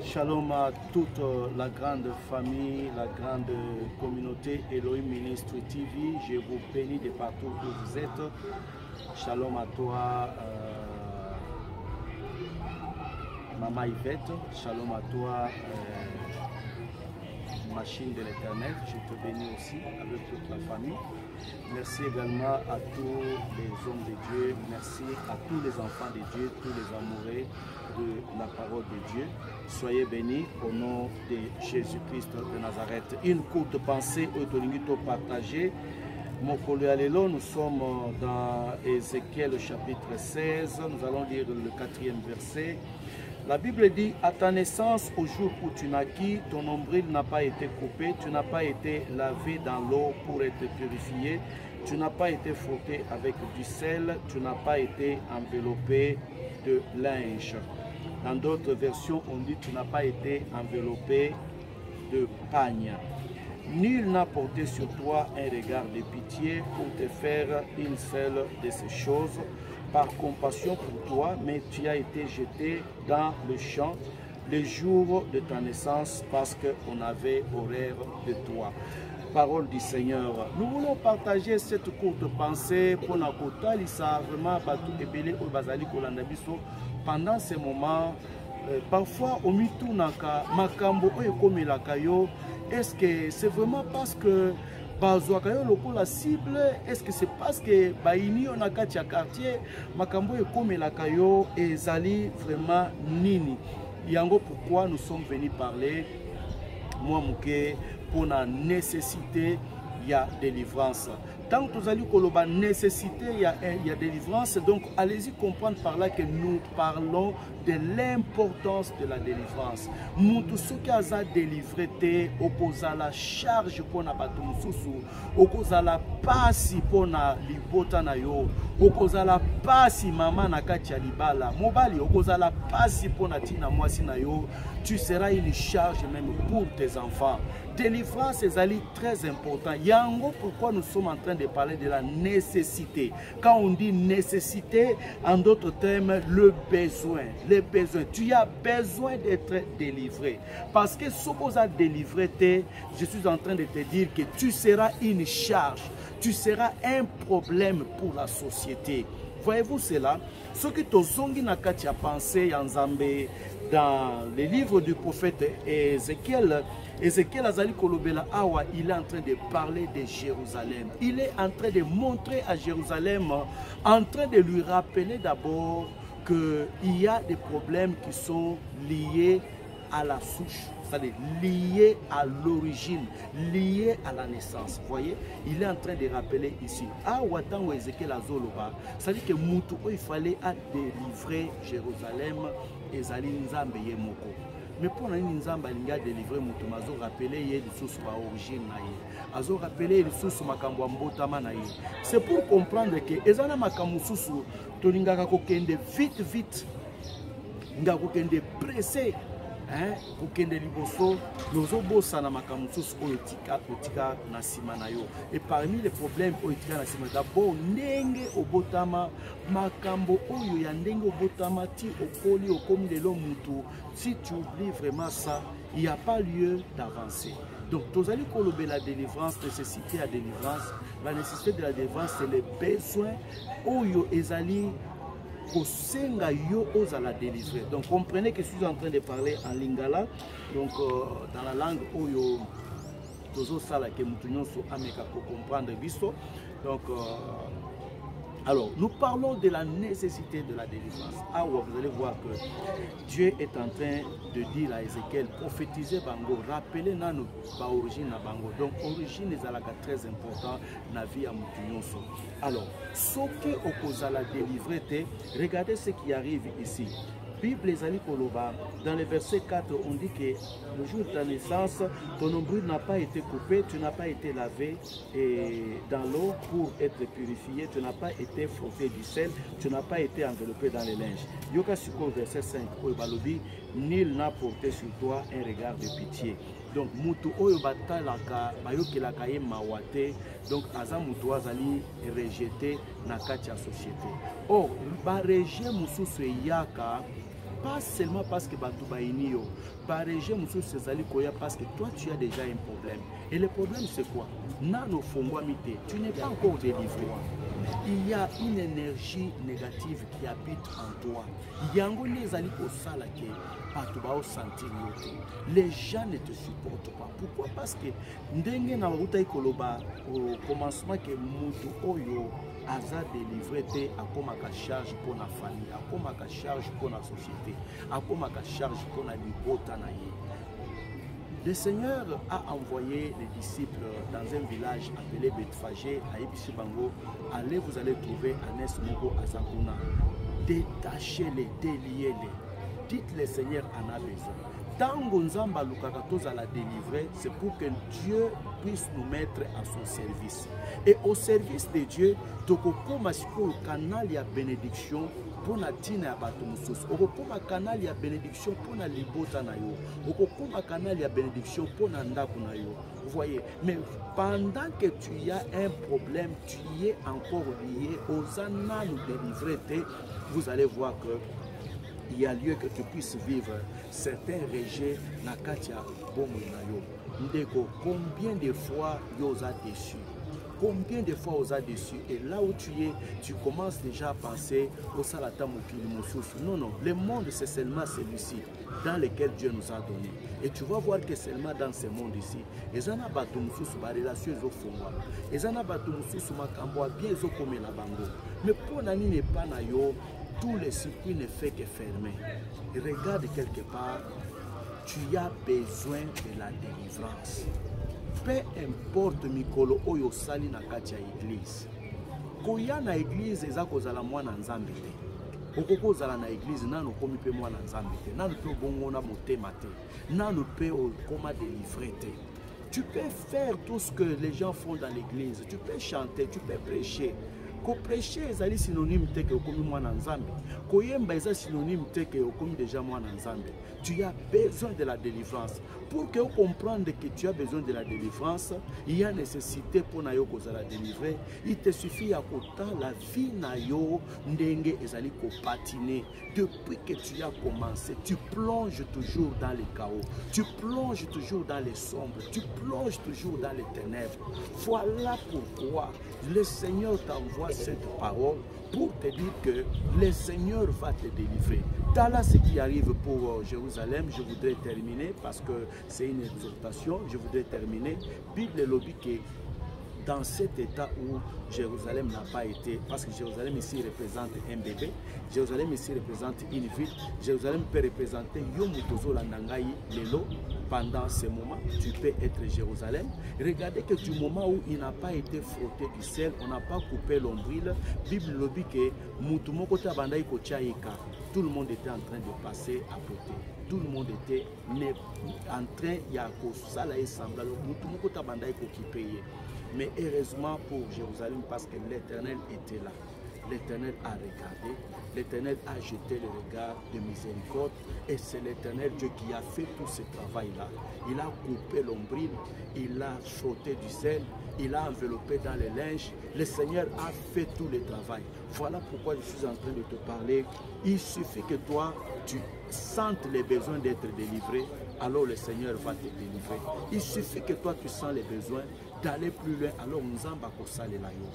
Shalom à toute la grande famille, la grande communauté Elohim Ministry TV. Je vous bénis de partout où vous êtes. Shalom à toi, Maman Yvette. Shalom à toi, Machine de l'Éternel. Je te bénis aussi avec toute la famille. Merci également à tous les hommes de Dieu. Merci à tous les enfants de Dieu, tous les amoureux de la parole de Dieu. Soyez bénis au nom de Jésus-Christ de Nazareth. Une courte pensée au Tolingito partagée. Mokolo Alelo, nous sommes dans Ézéchiel chapitre 16. Nous allons lire le 4e verset. La Bible dit, à ta naissance, au jour où tu naquis, ton nombril n'a pas été coupé, tu n'as pas été lavé dans l'eau pour être purifié, tu n'as pas été frotté avec du sel, tu n'as pas été enveloppé de linge. Dans d'autres versions, on dit, tu n'as pas été enveloppé de pagne. Nul n'a porté sur toi un regard de pitié pour te faire une seule de ces choses. Par compassion pour toi, mais tu as été jeté dans le champ le jour de ta naissance parce qu'on avait horreur de toi. Parole du Seigneur. Nous voulons partager cette courte pensée pour la kota lisa vraiment batu ebele au bazali kolanda biso pendant ces moments. Parfois au mitunaka makambo oyo komelaka yo. Est-ce que c'est vraiment parce que la cible, est-ce que c'est parce que baini on a katia quartier makambo e comme la kayo et zali vraiment nini yango pourquoi nous sommes venus parler moi mouké pour la nécessité il y a délivrance. Tant que vous allez koloba nécessité il y a délivrance, donc allez-y comprendre par là que nous parlons de l'importance de la délivrance. Mutu soki aza délivré te okoza la charge pour na bato mususu, okoza la pasi pour na libota na yo, okoza la pasi mama na kati ya libala, mobali okoza la pasi pour na tina mwasi na yo, tu seras une charge même pour tes enfants. Délivrance est très important. Yango pourquoi nous sommes en train de parler de la nécessité. Quand on dit nécessité, en d'autres termes, le besoin. Les besoins. Tu as besoin d'être délivré. Parce que si tu as délivré, je suis en train de te dire que tu seras une charge. Tu seras un problème pour la société. Voyez-vous cela? Ce qui a pensé en Zambé, dans les livres du prophète Ézéchiel, Ézéchiel Azali Kolobela Awa, il est en train de parler de Jérusalem. Il est en train de montrer à Jérusalem, en train de lui rappeler d'abord qu'il y a des problèmes qui sont liés à la souche, c'est-à-dire liés à l'origine, liés à la naissance. Vous voyez, il est en train de rappeler ici. Awa tango Ézéchiel Azoloba, c'est-à-dire que Moutou, il fallait délivrer Jérusalem et Zali Nzambe Yemoko. Mais pour nous, nous avons délivré Moutou, nous avons rappelé les sources de l'origine, nous avons rappelé les sources de l'origine. C'est pour comprendre que les gens qui ont été vite, ils ont été pressés. Et parmi les problèmes, d'abord, Nenge Obotama, Makambo Oyo Yandenge Obotama, Ti Okoli, Okomi de l'Omutu. Si tu oublies vraiment ça, il n'y a pas lieu d'avancer. Donc, tu as la délivrance, nécessité à délivrance. La nécessité de la délivrance, c'est les besoins. Oyo Ezali. Donc comprenez que je suis en train de parler en lingala, donc dans la langue oyo tozo sala ke mutunyo so ameka pour comprendre biso. Donc alors nous parlons de la nécessité de la délivrance. Ah ouais, vous allez voir que Dieu est en train de dire à Ézéchiel, prophétiser bango, rappeler nano ba origine na bango. Donc origine est très important na vie à mutunyo so. Alors, ce qui oppose à la délivrée, regardez ce qui arrive ici. Bible Ezali Koloba, dans le verset 4, on dit que le jour de ta naissance, ton nombril n'a pas été coupé, tu n'as pas été lavé dans l'eau pour être purifié, tu n'as pas été frotté du sel, tu n'as pas été enveloppé dans les linges. Yoka Suko, verset 5, Oibalobi, nul n'a porté sur toi un regard de pitié. Donc, Moutou Oyo Batalaka, Bayokelaka ye Mawate, donc Aza Moutou Azali rejeté na katia société. Or, ba rejet Moussou Yaka, pas seulement parce que Batou Bainio, Baréger monsieur Césali Koya parce que toi tu as déjà un problème. Et le problème c'est quoi? Nano Fongwa Mite, tu n'es pas encore délivré. Il y a une énergie négative qui habite en toi. Yango nezali kosala ke bato bao sentir yote. Les gens ne te supportent pas. Pourquoi? Parce que ndenge na baruta ikoloba au commencement que mutu oyo aza délivré te akomaka charge pour la famille, akomaka charge pour la société, akomaka charge pour la libota na ye. Le Seigneur a envoyé les disciples dans un village appelé Bethphagé à Ibisibango. Allez, vous allez trouver Anes Mogo Azakuna. Détachez-les, déliez-les. Dites le Seigneur en a besoin. Tango Nzamba Lukakatoza la délivrer, c'est pour que Dieu puisse nous mettre à son service. Et au service de Dieu, tokokoma siko canal ya bénédiction pour la tina ya bato mususu. Okokoma canal ya bénédiction pour la libota na yo. Okokoma canal ya bénédiction pour la ndaku na yo. Vous voyez, mais pendant que tu as un problème, tu y es encore lié aux annas nous délivrer, vous allez voir que il y a lieu que tu puisses vivre certains rejets na katia bomo na yo. Ndeko, combien de fois yo a déçu? Combien de fois on a déçu? Et là où tu es, tu commences déjà à penser au salata mokili mosusu. Non, non, le monde c'est seulement celui-ci dans lequel Dieu nous a donné. Et tu vas voir que seulement dans ce monde ici, les ana bato mosusu ba relation zo fongwa. Les ana bato mosusu makambo bien zo komela bango. Mais pour nani n'est pas na yo, tout le circuit ne fait que fermer. Et regarde quelque part, tu as besoin de la délivrance. Peu importe mikolo oyo sali na kati ya église. Koya na église eza kozala mwana nzambe te. Okoko zala na église nanu komi pe mwana nzambe te. Nanu pe bongo na motema te. Nanu pe okoma délivrer te. Tu peux faire tout ce que les gens font dans l'église. Tu peux chanter, tu peux prêcher. Ko prêcher ezali synonyme te que okomi mwana nzambe. Koyemba eza synonyme te que okomi déjà mwana nzambe. Tu as besoin de la délivrance. Pour que vous compreniez que tu as besoin de la délivrance, il y a nécessité pour na yo kozala délivrer. Il te suffit à kota la vie na yo ndenge ezali ko patiner. Depuis que tu as commencé, tu plonges toujours dans le chaos. Tu plonges toujours dans les sombres. Tu plonges toujours dans les ténèbres. Voilà pourquoi le Seigneur t'envoie cette parole pour te dire que le Seigneur va te délivrer. Voilà ce qui arrive pour Jérusalem. Je voudrais terminer parce que c'est une exhortation. Je voudrais terminer. Bible lobby que dans cet état où Jérusalem n'a pas été, parce que Jérusalem ici représente un bébé, Jérusalem ici représente une ville, Jérusalem peut représenter Yomutozo Landangaï Lelo. Pendant ce moment, tu peux être Jérusalem. Regardez que du moment où il n'a pas été frotté du sel, on n'a pas coupé l'ombril. Bible lobby que Mutumokota Bandaï Kochaïka, tout le monde était en train de passer à côté. Tout le monde était en train de faire semblable. Mutumokota Bandaï Kokipaye. Mais heureusement pour Jérusalem, parce que l'Éternel était là. L'Éternel a regardé, l'Éternel a jeté le regard de miséricorde et c'est l'Éternel Dieu qui a fait tout ce travail-là. Il a coupé l'ombril, il a frotté du sel, il a enveloppé dans les linges. Le Seigneur a fait tout le travail. Voilà pourquoi je suis en train de te parler. Il suffit que toi, tu sentes les besoins d'être délivré, alors le Seigneur va te délivrer. Il suffit que toi, tu sens les besoins d'aller plus loin, alors Nzamba Kosale Layo.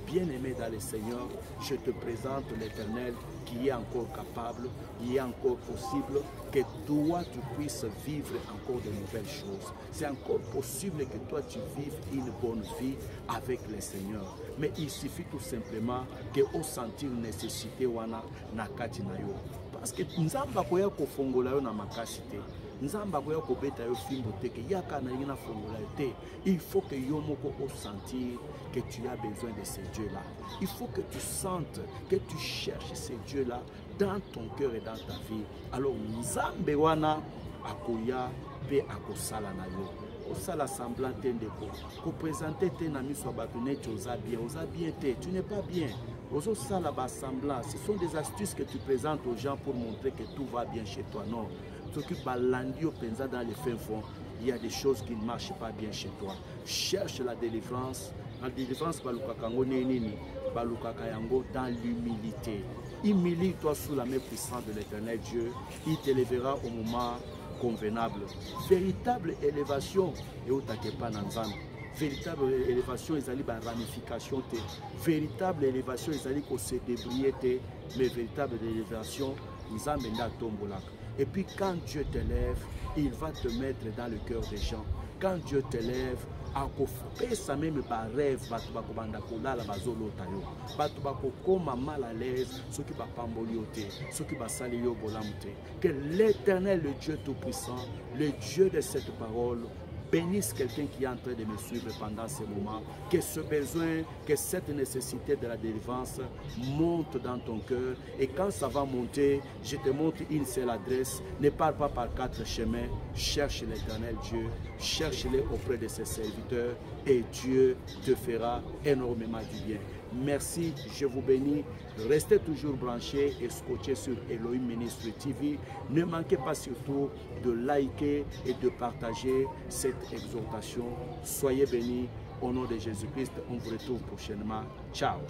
Bien-aimé dans le Seigneur, je te présente l'Éternel qui est encore capable, il est encore possible que toi tu puisses vivre encore de nouvelles choses. C'est encore possible que toi tu vives une bonne vie avec le Seigneur. Mais il suffit tout simplement que au sentir nécessité wana nakati na yo. Parce que Nzamba koya kofongola yo na makasi te. Nzamba koya kobeta yo fimbo te ke yaka na yina fongola yo te. Il faut que yo moko au sentir que tu as besoin de ces dieux-là. Il faut que tu sentes, que tu cherches ces dieux-là dans ton cœur et dans ta vie. Alors Nzambe wana akoya pe akosala na yo. Osala semblant te ndeko. Ko présenter te na miso bato neti oza bien te. Tu n'es pas bien. Ozo sala ba semblant. Ce sont des astuces que tu présentes aux gens pour montrer que tout va bien chez toi. Non. Tu balandi au penza dans les fins fonds. Il y a des choses qui ne marchent pas bien chez toi. Cherche la délivrance. La délivrance balukakango nini, balukakayango dans l'humilité. Humilie-toi sous la main puissante de l'Éternel Dieu. Il te lèvera au moment convenable. Véritable élévation, et au takepa nanzana. Véritable élévation, ils allaient par ramification. Véritable élévation, ils allaient se débrouiller. Mais véritable élévation, ils amènent à tombolak. Et puis quand Dieu t'élève, il va te mettre dans le cœur des gens. Quand Dieu t'élève, ça même par rêve, mal à l'aise, ceux qui que l'Éternel, le Dieu Tout-Puissant, le Dieu de cette parole, bénisse quelqu'un qui est en train de me suivre pendant ces moments, que ce besoin, que cette nécessité de la délivrance monte dans ton cœur. Et quand ça va monter, je te montre une seule adresse. Ne pars pas par 4 chemins. Cherche l'Éternel Dieu, cherche-le auprès de ses serviteurs et Dieu te fera énormément du bien. Merci, je vous bénis. Restez toujours branchés et scotchés sur Elohim Ministry TV. Ne manquez pas surtout de liker et de partager cette exhortation. Soyez bénis au nom de Jésus-Christ. On vous retrouve prochainement. Ciao.